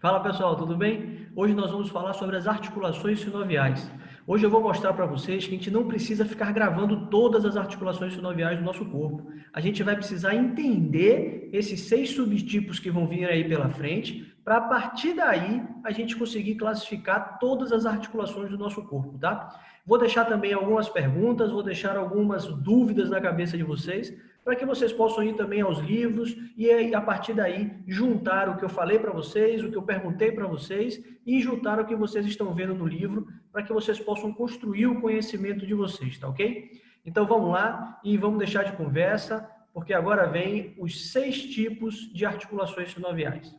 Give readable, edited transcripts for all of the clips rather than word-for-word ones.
Fala pessoal, tudo bem? Hoje nós vamos falar sobre as articulações sinoviais. Hoje eu vou mostrar para vocês que a gente não precisa ficar gravando todas as articulações sinoviais do nosso corpo. A gente vai precisar entender esses 6 subtipos que vão vir aí pela frente, para a partir daí a gente conseguir classificar todas as articulações do nosso corpo, tá? Vou deixar também algumas perguntas, vou deixar algumas dúvidas na cabeça de vocês, para que vocês possam ir também aos livros e a partir daí juntar o que eu falei para vocês, o que eu perguntei para vocês e juntar o que vocês estão vendo no livro para que vocês possam construir o conhecimento de vocês, tá ok? Então vamos lá e vamos deixar de conversa, porque agora vem os 6 tipos de articulações sinoviais.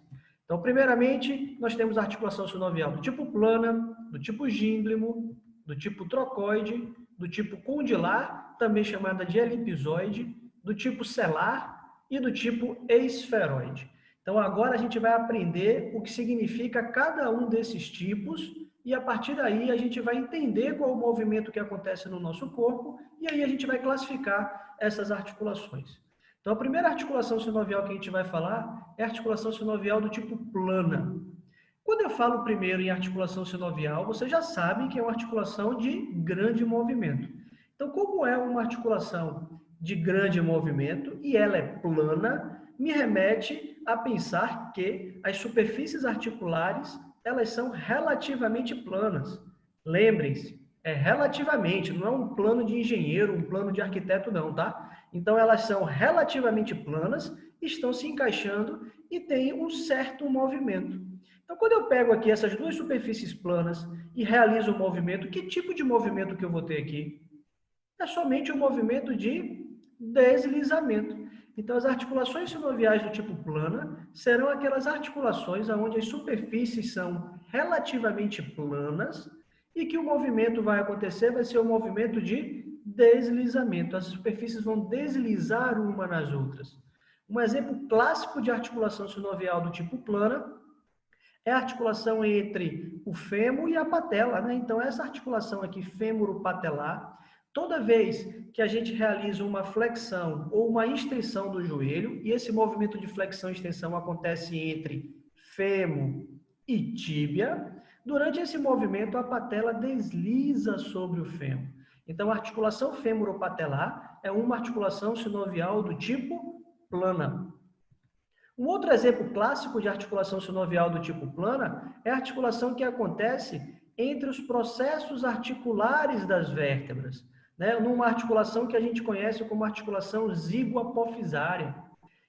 Então, primeiramente, nós temos a articulação sinovial do tipo plana, do tipo gínglimo, do tipo trocoide, do tipo condilar, também chamada de elipsoide, do tipo selar e do tipo esferoide. Então, agora a gente vai aprender o que significa cada um desses tipos e, a partir daí, a gente vai entender qual é o movimento que acontece no nosso corpo e aí a gente vai classificar essas articulações. Então, a primeira articulação sinovial que a gente vai falar é a articulação sinovial do tipo plana. Quando eu falo primeiro em articulação sinovial, você já sabe que é uma articulação de grande movimento. Então, como é uma articulação de grande movimento e ela é plana, me remete a pensar que as superfícies articulares, elas são relativamente planas. Lembrem-se, é relativamente, não é um plano de engenheiro, um plano de arquiteto não, tá? Então, elas são relativamente planas, estão se encaixando e têm um certo movimento. Então, quando eu pego aqui essas duas superfícies planas e realizo o movimento, que tipo de movimento que eu vou ter aqui? É somente um movimento de deslizamento. Então, as articulações sinoviais do tipo plana serão aquelas articulações onde as superfícies são relativamente planas e que o movimento vai acontecer, vai ser um movimento de deslizamento. As superfícies vão deslizar uma nas outras. Um exemplo clássico de articulação sinovial do tipo plana é a articulação entre o fêmur e a patela, né? Então, essa articulação aqui, fêmuro-patelar, toda vez que a gente realiza uma flexão ou uma extensão do joelho, e esse movimento de flexão e extensão acontece entre fêmur e tíbia, durante esse movimento a patela desliza sobre o fêmur. Então, a articulação fêmuro-patelar é uma articulação sinovial do tipo plana. Um outro exemplo clássico de articulação sinovial do tipo plana é a articulação que acontece entre os processos articulares das vértebras, né? Numa articulação que a gente conhece como articulação zigoapofisária.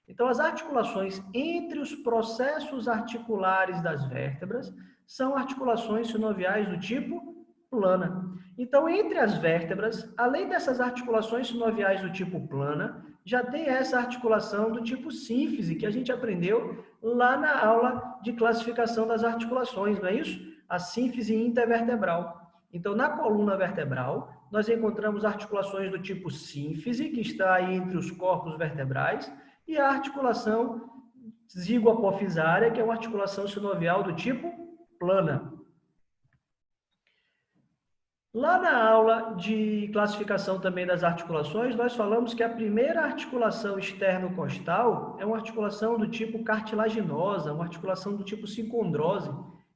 Então, as articulações entre os processos articulares das vértebras são articulações sinoviais do tipo plana. Então, entre as vértebras, além dessas articulações sinoviais do tipo plana, já tem essa articulação do tipo sínfise, que a gente aprendeu lá na aula de classificação das articulações, não é isso? A sínfise intervertebral. Então, na coluna vertebral, nós encontramos articulações do tipo sínfise, que está aí entre os corpos vertebrais, e a articulação zigoapofisária, que é uma articulação sinovial do tipo plana. Lá na aula de classificação também das articulações, nós falamos que a primeira articulação externo-costal é uma articulação do tipo cartilaginosa, uma articulação do tipo sincondrose,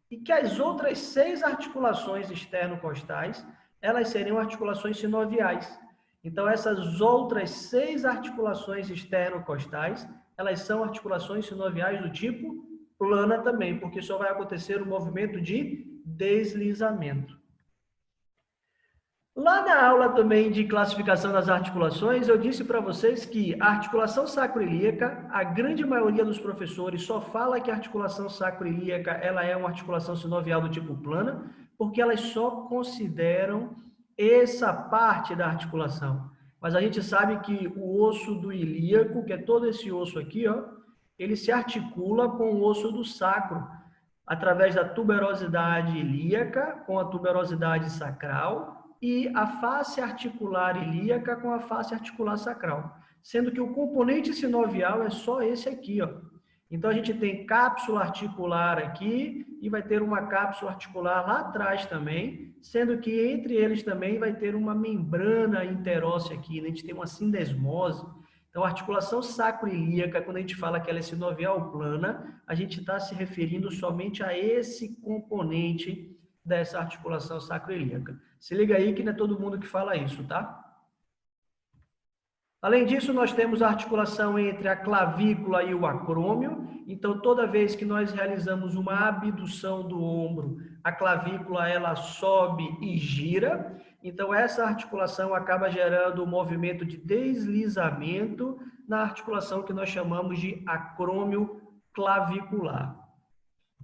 e que as outras 6 articulações externo-costais, elas seriam articulações sinoviais. Então, essas outras 6 articulações externo-costais, elas são articulações sinoviais do tipo plana também, porque só vai acontecer o movimento de deslizamento. Lá na aula também de classificação das articulações, eu disse para vocês que a articulação sacroiliaca, a grande maioria dos professores só fala que a articulação sacroiliaca ela é uma articulação sinovial do tipo plana, porque elas só consideram essa parte da articulação. Mas a gente sabe que o osso do ilíaco, que é todo esse osso aqui, ó, ele se articula com o osso do sacro, através da tuberosidade ilíaca com a tuberosidade sacral, e a face articular ilíaca com a face articular sacral, sendo que o componente sinovial é só esse aqui, ó. Então a gente tem cápsula articular aqui e vai ter uma cápsula articular lá atrás também, sendo que entre eles também vai ter uma membrana interóssea aqui, né? A gente tem uma sindesmose. Então, a articulação sacroiliaca, quando a gente fala que ela é sinovial plana, a gente está se referindo somente a esse componente dessa articulação sacroiliaca. Se liga aí que não é todo mundo que fala isso, tá? Além disso, nós temos a articulação entre a clavícula e o acrômio. Então, toda vez que nós realizamos uma abdução do ombro, a clavícula ela sobe e gira. Então, essa articulação acaba gerando um movimento de deslizamento na articulação que nós chamamos de acrômio clavicular.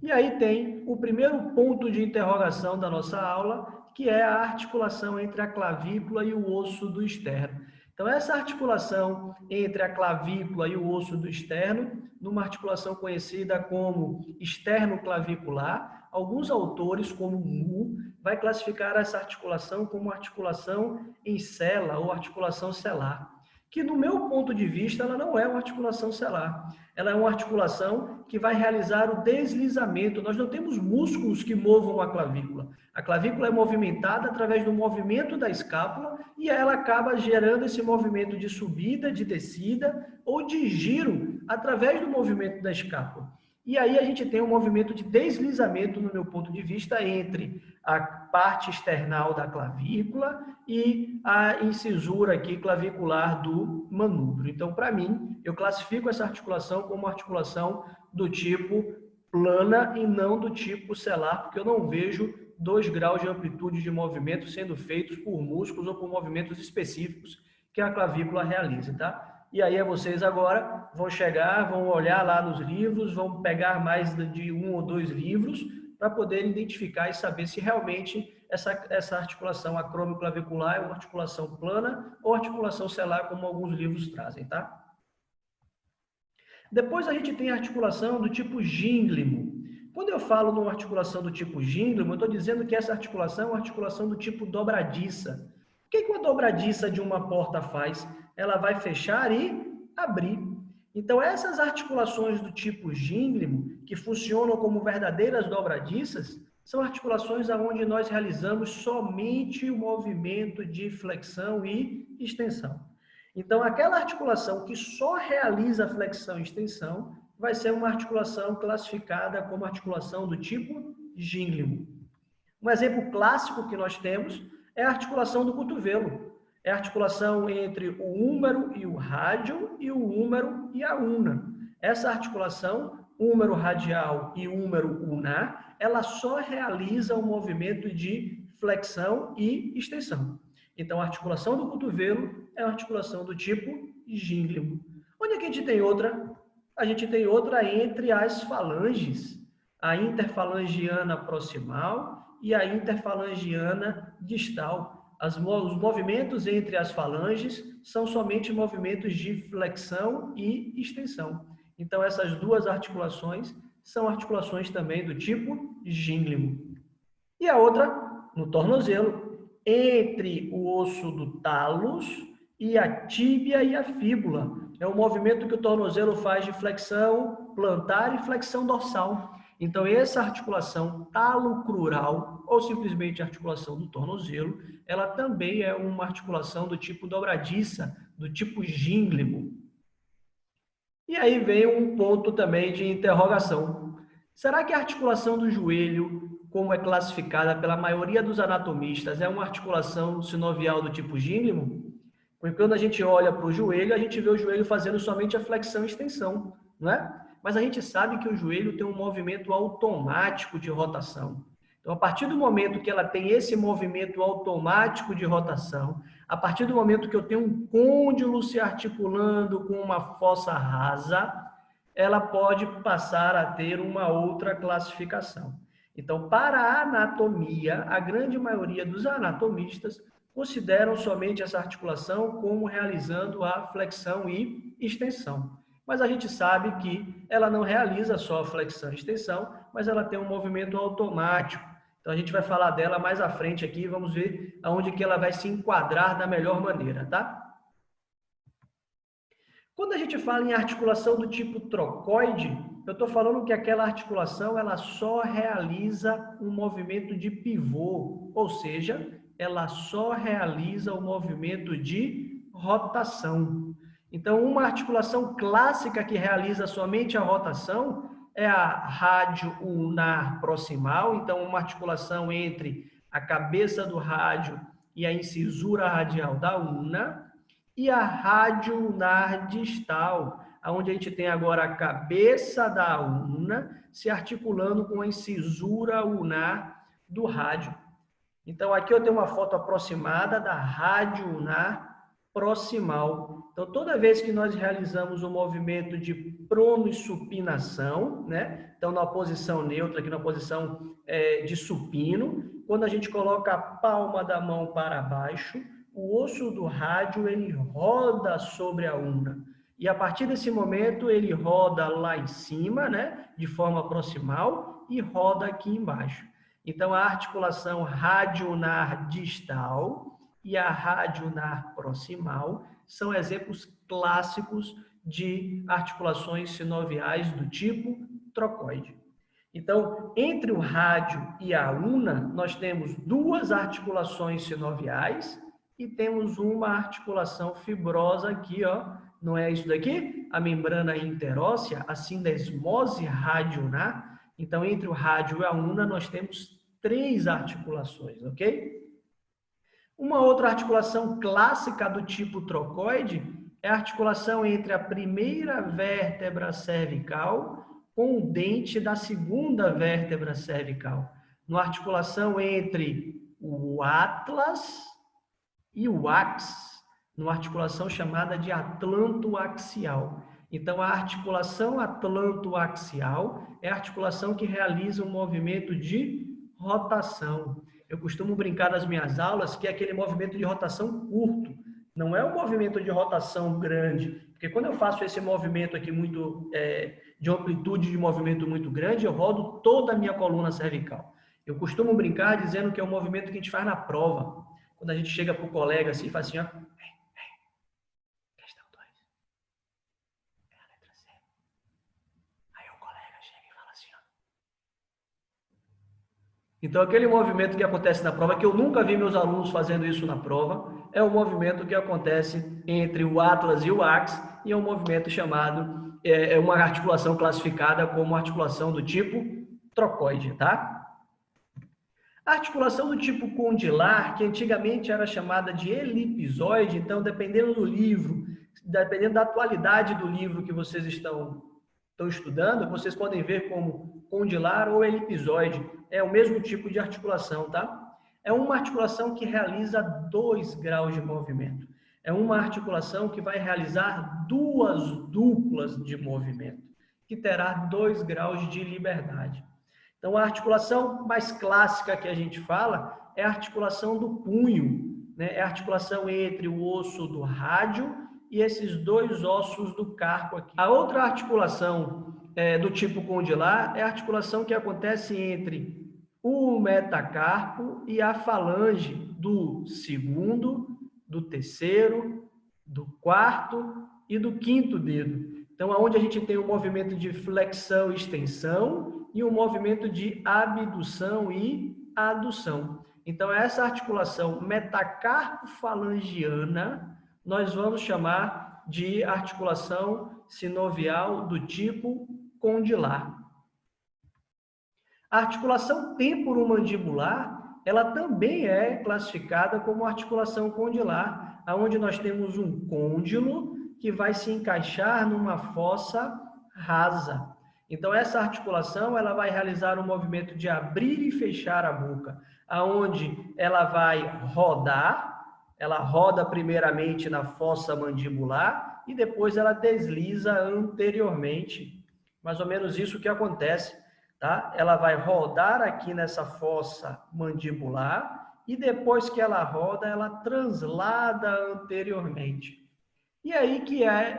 E aí tem o primeiro ponto de interrogação da nossa aula, que é a articulação entre a clavícula e o osso do externo. Então, essa articulação entre a clavícula e o osso do externo, numa articulação conhecida como externo-clavicular, alguns autores, como Mu, vai classificar essa articulação como articulação em cela ou articulação celar, que no meu ponto de vista ela não é uma articulação celar. Ela é uma articulação que vai realizar o deslizamento. Nós não temos músculos que movam a clavícula. A clavícula é movimentada através do movimento da escápula e ela acaba gerando esse movimento de subida, de descida ou de giro através do movimento da escápula. E aí a gente tem um movimento de deslizamento, no meu ponto de vista, entre a parte external da clavícula e a incisura aqui clavicular do manúbrio. Então, para mim, eu classifico essa articulação como uma articulação do tipo plana e não do tipo celar, porque eu não vejo 2 graus de amplitude de movimento sendo feitos por músculos ou por movimentos específicos que a clavícula realiza, tá? E aí vocês agora vão chegar, vão olhar lá nos livros, vão pegar mais de 1 ou 2 livros para poder identificar e saber se realmente essa articulação acrômio-clavicular é uma articulação plana ou articulação celar, como alguns livros trazem, tá? Depois a gente tem a articulação do tipo gínglimo. Quando eu falo numa articulação do tipo gínglimo, eu estou dizendo que essa articulação é uma articulação do tipo dobradiça. O que uma dobradiça de uma porta faz? Ela vai fechar e abrir. Então, essas articulações do tipo gínglimo, que funcionam como verdadeiras dobradiças, são articulações onde nós realizamos somente o movimento de flexão e extensão. Então, aquela articulação que só realiza flexão e extensão vai ser uma articulação classificada como articulação do tipo gínglimo. Um exemplo clássico que nós temos é a articulação do cotovelo. É a articulação entre o húmero e o rádio e o húmero e a una. Essa articulação, húmero radial e húmero unar, ela só realiza o movimento de flexão e extensão. Então, a articulação do cotovelo é uma articulação do tipo gínglimo. Onde é que a gente tem outra? A gente tem outra entre as falanges, a interfalangiana proximal e a interfalangiana distal. Os movimentos entre as falanges são somente movimentos de flexão e extensão. Então, essas duas articulações são articulações também do tipo gínglimo. E a outra, no tornozelo, entre o osso do talos e a tíbia e a fíbula. É um movimento que o tornozelo faz de flexão plantar e flexão dorsal. Então, essa articulação talocrural, ou simplesmente articulação do tornozelo, ela também é uma articulação do tipo dobradiça, do tipo gínglimo. E aí vem um ponto também de interrogação. Será que a articulação do joelho, como é classificada pela maioria dos anatomistas, é uma articulação sinovial do tipo gínglimo? Porque quando a gente olha para o joelho, a gente vê o joelho fazendo somente a flexão e extensão, não é? Mas a gente sabe que o joelho tem um movimento automático de rotação. Então, a partir do momento que ela tem esse movimento automático de rotação, a partir do momento que eu tenho um côndilo se articulando com uma fossa rasa, ela pode passar a ter uma outra classificação. Então, para a anatomia, a grande maioria dos anatomistas consideram somente essa articulação como realizando a flexão e extensão. Mas a gente sabe que ela não realiza só a flexão e extensão, mas ela tem um movimento automático. Então, a gente vai falar dela mais à frente aqui, vamos ver aonde que ela vai se enquadrar da melhor maneira, tá? Quando a gente fala em articulação do tipo trocoide, eu estou falando que aquela articulação ela só realiza um movimento de pivô, ou seja, ela só realiza o movimento de rotação. Então, uma articulação clássica que realiza somente a rotação é a rádio ulnar proximal. Então, uma articulação entre a cabeça do rádio e a incisura radial da ulna. E a rádio ulnar distal, onde a gente tem agora a cabeça da ulna se articulando com a incisura ulnar do rádio. Então, aqui eu tenho uma foto aproximada da rádio ulnar proximal. Então, toda vez que nós realizamos o movimento de pronossupinação, né? Então, na posição neutra, aqui na posição de supino, quando a gente coloca a palma da mão para baixo, o osso do rádio, ele roda sobre a ulna. E a partir desse momento, ele roda lá em cima, né? De forma proximal, e roda aqui embaixo. Então, a articulação radioulnar distal e a radioulnar proximal são exemplos clássicos de articulações sinoviais do tipo trocoide. Então, entre o rádio e a ulna, nós temos duas articulações sinoviais e temos uma articulação fibrosa aqui, ó. Não é isso daqui? A membrana interóssea, a sindesmose radioulnar. Então, entre o rádio e a ulna, nós temos 3 articulações, ok? Uma outra articulação clássica do tipo trocoide é a articulação entre a primeira vértebra cervical com o dente da segunda vértebra cervical. Uma articulação entre o atlas e o axis, numa articulação chamada de atlantoaxial. Então, a articulação atlantoaxial é a articulação que realiza um movimento de rotação. Eu costumo brincar nas minhas aulas que é aquele movimento de rotação curto, não é um movimento de rotação grande, porque quando eu faço esse movimento aqui muito de amplitude de movimento muito grande, eu rodo toda a minha coluna cervical. Eu costumo brincar dizendo que é um movimento que a gente faz na prova, quando a gente chega para o colega assim e fala assim, ó, questão 2, é a letra C. Aí o colega chega e fala assim, ó. Então, aquele movimento que acontece na prova, que eu nunca vi meus alunos fazendo isso na prova, é o movimento que acontece entre o atlas e o axis, e é um movimento chamado, é uma articulação classificada como articulação do tipo trocoide, tá? A articulação do tipo condilar, que antigamente era chamada de elipsoide, então, dependendo do livro, dependendo da atualidade do livro que vocês estão estudando, vocês podem ver como condilar ou elipsoide. É o mesmo tipo de articulação, tá? É uma articulação que realiza 2 graus de movimento. É uma articulação que vai realizar 2 duplas de movimento, que terá 2 graus de liberdade. Então, a articulação mais clássica que a gente fala é a articulação do punho, né? É a articulação entre o osso do rádio e esses 2 ossos do carpo aqui. A outra articulação do tipo condilar é a articulação que acontece entre o metacarpo e a falange do segundo, do terceiro, do quarto e do quinto dedo. Então, aonde a gente tem um movimento de flexão e extensão e um movimento de abdução e adução. Então, essa articulação metacarpo-falangiana nós vamos chamar de articulação sinovial do tipo condilar. A articulação temporomandibular, ela também é classificada como articulação condilar, onde nós temos um côndilo que vai se encaixar numa fossa rasa. Então, essa articulação ela vai realizar um movimento de abrir e fechar a boca, aonde ela vai rodar, ela roda primeiramente na fossa mandibular e depois ela desliza anteriormente. Mais ou menos isso que acontece, tá? Ela vai rodar aqui nessa fossa mandibular e depois que ela roda, ela translada anteriormente. E aí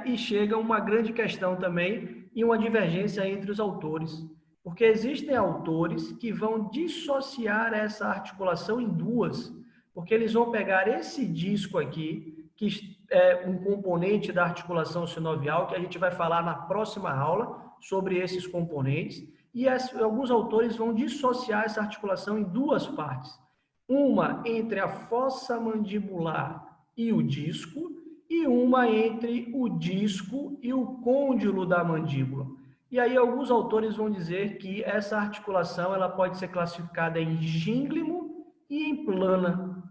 e chega uma grande questão também e uma divergência entre os autores, porque existem autores que vão dissociar essa articulação em 2, porque eles vão pegar esse disco aqui, que é um componente da articulação sinovial, que a gente vai falar na próxima aula sobre esses componentes, e alguns autores vão dissociar essa articulação em 2 partes. Uma entre a fossa mandibular e o disco, e uma entre o disco e o côndilo da mandíbula. E aí alguns autores vão dizer que essa articulação ela pode ser classificada em gínglimo e em plana.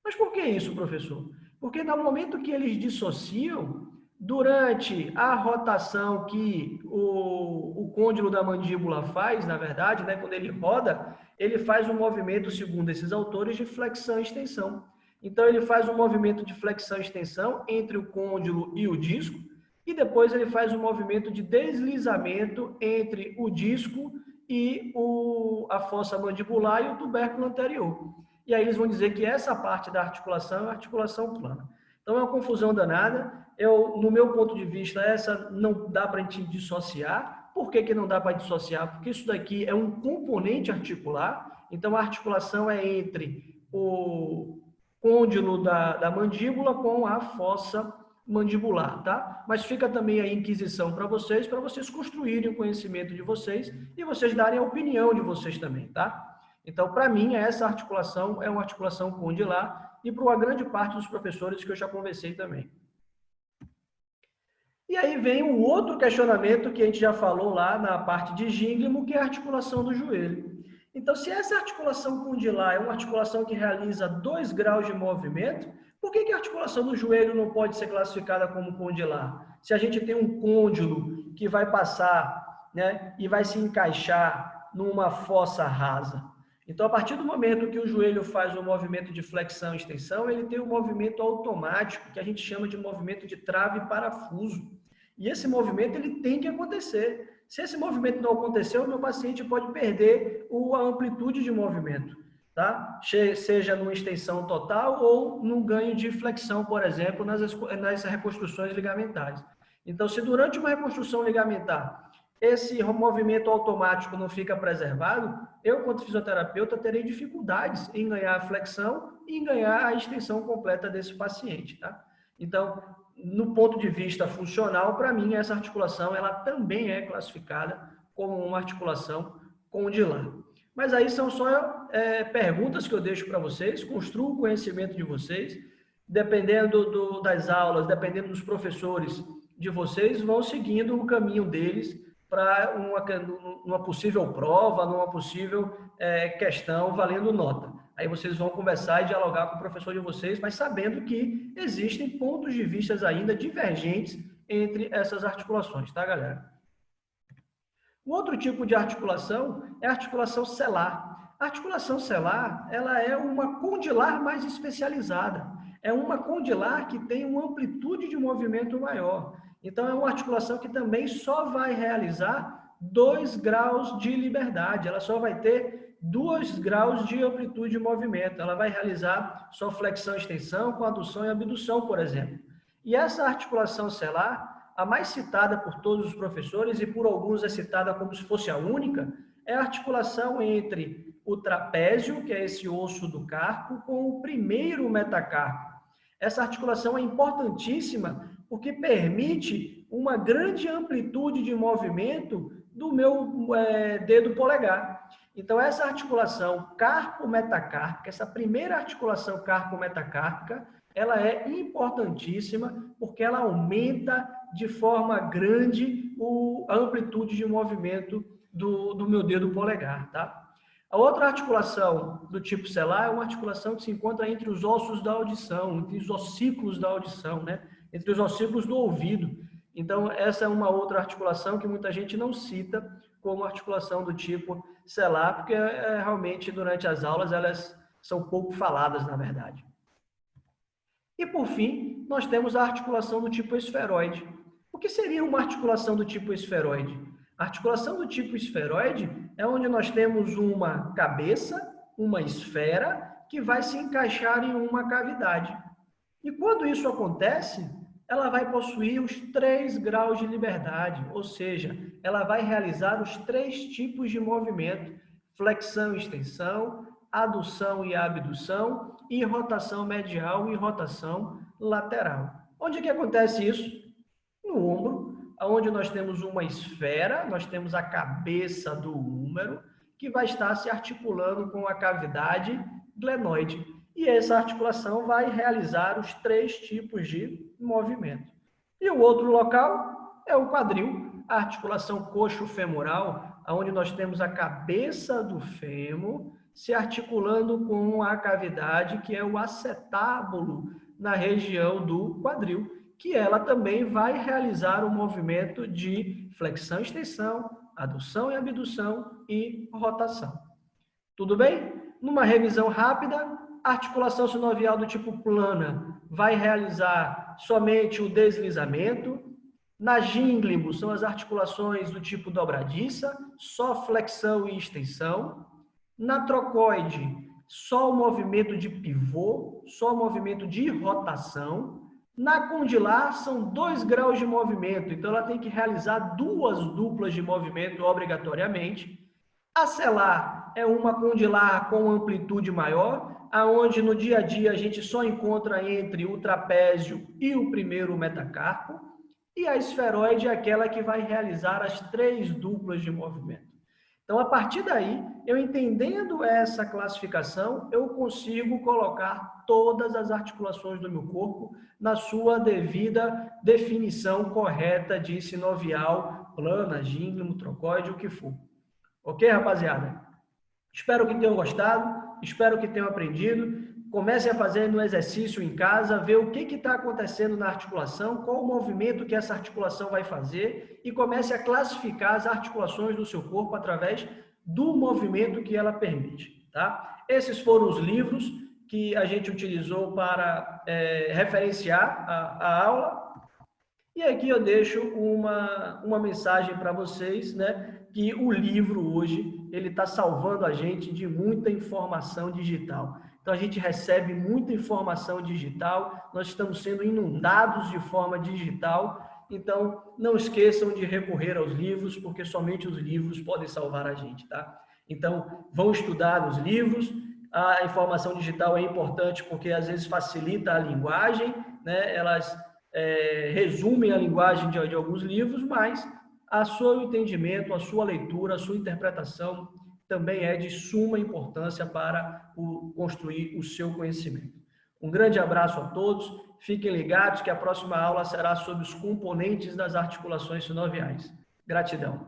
Mas por que isso, professor? Porque no momento que eles dissociam, durante a rotação que o côndilo da mandíbula faz, na verdade, né, quando ele roda, ele faz um movimento, segundo esses autores, de flexão e extensão. Então, ele faz um movimento de flexão e extensão entre o côndilo e o disco, e depois ele faz um movimento de deslizamento entre o disco e a fossa mandibular e o tubérculo anterior. E aí eles vão dizer que essa parte da articulação é a articulação plana. Então, é uma confusão danada. No meu ponto de vista, essa não dá para a gente dissociar. Por que não dá para dissociar? Porque isso daqui é um componente articular. Então, a articulação é entre o côndilo da mandíbula com a fossa mandibular, tá? Mas fica também a inquisição para vocês construírem o conhecimento de vocês e vocês darem a opinião de vocês também, tá? Então, para mim, essa articulação é uma articulação condilar e para uma grande parte dos professores que eu já conversei também. E aí vem um outro questionamento que a gente já falou lá na parte de gínglimo, que é a articulação do joelho. Então, se essa articulação condilar é uma articulação que realiza 2 graus de movimento, por que a articulação do joelho não pode ser classificada como condilar? Se a gente tem um côndilo que vai passar, né, e vai se encaixar numa fossa rasa. Então, a partir do momento que o joelho faz o movimento de flexão e extensão, ele tem um movimento automático, que a gente chama de movimento de trave e parafuso. E esse movimento ele tem que acontecer. Se esse movimento não acontecer, o meu paciente pode perder a amplitude de movimento, tá? Seja numa extensão total ou num ganho de flexão, por exemplo, nas reconstruções ligamentares. Então, se durante uma reconstrução ligamentar esse movimento automático não fica preservado, eu, quanto fisioterapeuta, terei dificuldades em ganhar a flexão e em ganhar a extensão completa desse paciente, tá? Então, no ponto de vista funcional, para mim, essa articulação, ela também é classificada como uma articulação condilar. Mas aí são só perguntas que eu deixo para vocês, construo o conhecimento de vocês, dependendo das aulas, dependendo dos professores de vocês, vão seguindo o caminho deles para uma possível prova, numa possível questão valendo nota. Aí vocês vão conversar e dialogar com o professor de vocês, mas sabendo que existem pontos de vista ainda divergentes entre essas articulações, tá, galera? O outro tipo de articulação é a articulação celar. A articulação celar, ela é uma condilar mais especializada. É uma condilar que tem uma amplitude de movimento maior. Então, é uma articulação que também só vai realizar 2 graus de liberdade. Ela só vai ter 2 graus de amplitude de movimento. Ela vai realizar só flexão e extensão com adução e abdução, por exemplo. E essa articulação celar, a mais citada por todos os professores e por alguns é citada como se fosse a única, é a articulação entre o trapézio, que é esse osso do carpo, com o primeiro metacarpo. Essa articulação é importantíssima porque permite uma grande amplitude de movimento do meu dedo polegar. Então, essa articulação carpo-metacárpica, essa primeira articulação carpo-metacárpica, ela é importantíssima porque ela aumenta de forma grande a amplitude de movimento do meu dedo polegar, tá? A outra articulação do tipo celar é uma articulação que se encontra entre os ossos da audição, entre os ossículos da audição, né? Entre os ossículos do ouvido. Então, essa é uma outra articulação que muita gente não cita como articulação do tipo celar, porque realmente durante as aulas elas são pouco faladas, na verdade. E por fim, nós temos a articulação do tipo esferoide. O que seria uma articulação do tipo esferoide? A articulação do tipo esferoide é onde nós temos uma cabeça, uma esfera, que vai se encaixar em uma cavidade. E quando isso acontece, ela vai possuir os 3 graus de liberdade, ou seja, ela vai realizar os 3 tipos de movimento: flexão e extensão, adução e abdução, e rotação medial e rotação lateral. Onde que acontece isso? No ombro, onde nós temos uma esfera, nós temos a cabeça do húmero, que vai estar se articulando com a cavidade glenoide. E essa articulação vai realizar os 3 tipos de movimento. E o outro local é o quadril, a articulação coxo-femoral, onde nós temos a cabeça do fêmur se articulando com a cavidade que é o acetábulo na região do quadril, que ela também vai realizar o movimento de flexão e extensão, adução e abdução e rotação. Tudo bem? Numa revisão rápida, a articulação sinovial do tipo plana vai realizar somente o deslizamento. Na gínglimo, são as articulações do tipo dobradiça, só flexão e extensão. Na trocoide, só o movimento de pivô, só o movimento de rotação. Na condilar, são 2 graus de movimento, então ela tem que realizar 2 duplas de movimento obrigatoriamente. A selar é uma condilar com amplitude maior, aonde no dia a dia a gente só encontra entre o trapézio e o primeiro metacarpo, e a esferoide é aquela que vai realizar as 3 duplas de movimento. Então, a partir daí, eu entendendo essa classificação, eu consigo colocar todas as articulações do meu corpo na sua devida definição correta de sinovial, plana, gínglimo, trocoide, o que for. Ok, rapaziada? Espero que tenham gostado, espero que tenham aprendido. Comecem a fazer no exercício em casa, ver o que está acontecendo na articulação, qual o movimento que essa articulação vai fazer e comece a classificar as articulações do seu corpo através do movimento que ela permite. Tá? Esses foram os livros que a gente utilizou para referenciar a aula. E aqui eu deixo uma mensagem para vocês, né? Que o livro hoje, ele está salvando a gente de muita informação digital. Então, a gente recebe muita informação digital, nós estamos sendo inundados de forma digital, então não esqueçam de recorrer aos livros, porque somente os livros podem salvar a gente, tá? Então, vão estudar os livros, a informação digital é importante porque às vezes facilita a linguagem, né? Elas resumem a linguagem de alguns livros, mas o seu entendimento, a sua leitura, a sua interpretação também é de suma importância para construir o seu conhecimento. Um grande abraço a todos, fiquem ligados que a próxima aula será sobre os componentes das articulações sinoviais. Gratidão.